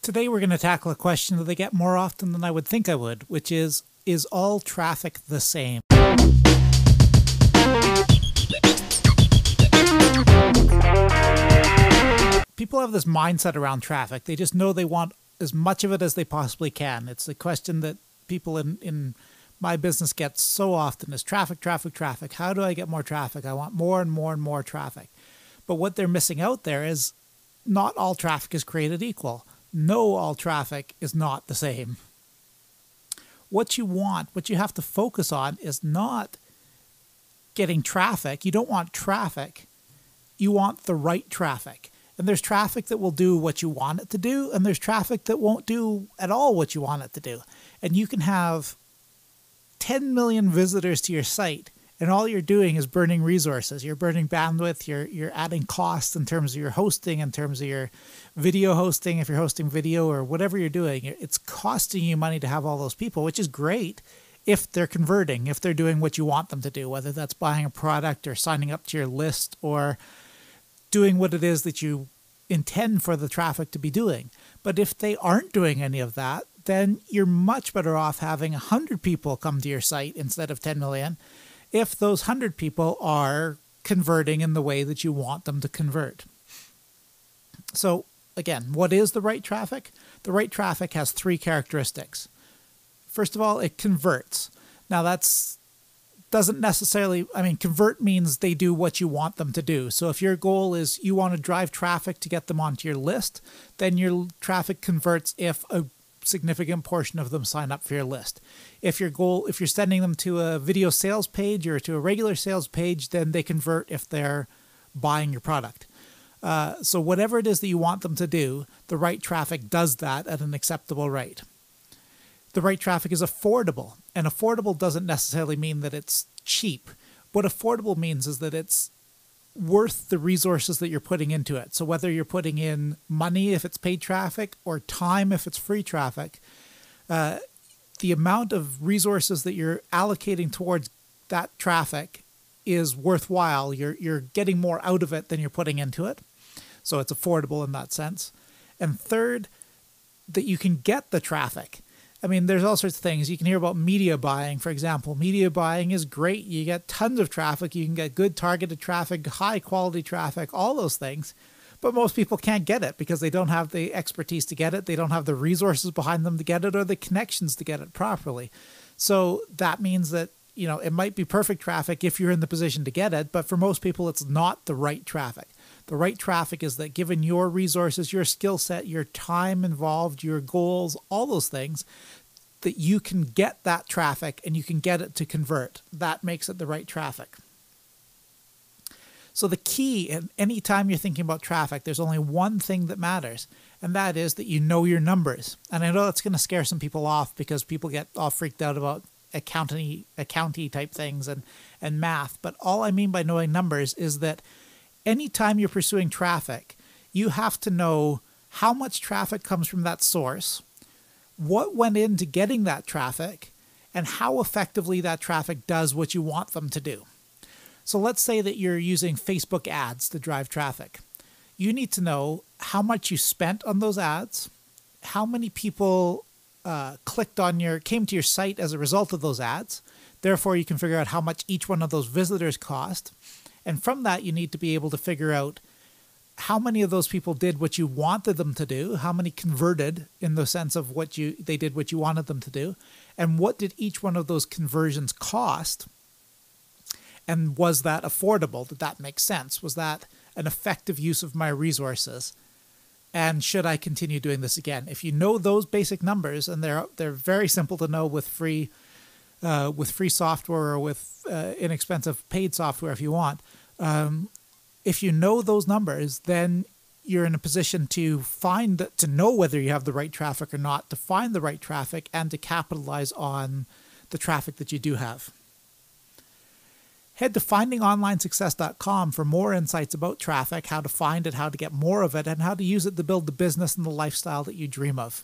Today we're going to tackle a question that I get more often than I would think I would, which is all traffic the same? People have this mindset around traffic. They just know they want as much of it as they possibly can. It's a question that people in my business get so often is traffic, traffic, traffic. How do I get more traffic? I want more and more and more traffic. But what they're missing out there is not all traffic is created equal. No, all traffic is not the same. What you want, what you have to focus on is not getting traffic. You don't want traffic. You want the right traffic. And there's traffic that will do what you want it to do, and there's traffic that won't do at all what you want it to do. And you can have 10 million visitors to your site, and all you're doing is burning resources. You're burning bandwidth. You're adding costs in terms of your hosting, in terms of your video hosting, if you're hosting video or whatever you're doing. It's costing you money to have all those people, which is great if they're converting, if they're doing what you want them to do, whether that's buying a product or signing up to your list or doing what it is that you intend for the traffic to be doing. But if they aren't doing any of that, then you're much better off having 100 people come to your site instead of 10 million. If those 100 people are converting in the way that you want them to convert. So again, what is the right traffic? The right traffic has three characteristics. First of all, it converts. Now doesn't necessarily, convert means they do what you want them to do. So if your goal is you want to drive traffic to get them onto your list, then your traffic converts if a significant portion of them sign up for your list. If you're sending them to a video sales page or to a regular sales page, then they convert if they're buying your product. So whatever it is that you want them to do, the right traffic does that at an acceptable rate. The right traffic is affordable, and affordable doesn't necessarily mean that it's cheap. What affordable means is that it's worth the resources that you're putting into it. So whether you're putting in money if it's paid traffic or time if it's free traffic, the amount of resources that you're allocating towards that traffic is worthwhile. You're getting more out of it than you're putting into it. So it's affordable in that sense. And third, that you can get the traffic. There's all sorts of things. You can hear about media buying, for example. Media buying is great. You get tons of traffic. You can get good targeted traffic, high quality traffic, all those things. But most people can't get it because they don't have the expertise to get it. They don't have the resources behind them to get it or the connections to get it properly. So that means that, it might be perfect traffic if you're in the position to get it, but for most people, it's not the right traffic. The right traffic is that given your resources, your skill set, your time involved, your goals, all those things, that you can get that traffic and you can get it to convert. That makes it the right traffic. So the key, and any time you're thinking about traffic, there's only one thing that matters, and that is that you know your numbers. And I know that's going to scare some people off because people get all freaked out about accounting type things and math. But all I mean by knowing numbers is that anytime you're pursuing traffic, you have to know how much traffic comes from that source, what went into getting that traffic, and how effectively that traffic does what you want them to do. So let's say that you're using Facebook ads to drive traffic. You need to know how much you spent on those ads, how many people came to your site as a result of those ads. Therefore, you can figure out how much each one of those visitors cost. And from that, you need to be able to figure out how many of those people did what you wanted them to do, how many converted in the sense of they did what you wanted them to do, and what did each one of those conversions cost, and was that affordable? Did that make sense? Was that an effective use of my resources? And should I continue doing this again? If you know those basic numbers, and they're very simple to know with free software or with inexpensive paid software if you want, if you know those numbers, then you're in a position to know whether you have the right traffic or not, to find the right traffic, and to capitalize on the traffic that you do have. Head to findingonlinesuccess.com for more insights about traffic, how to find it, how to get more of it, and how to use it to build the business and the lifestyle that you dream of.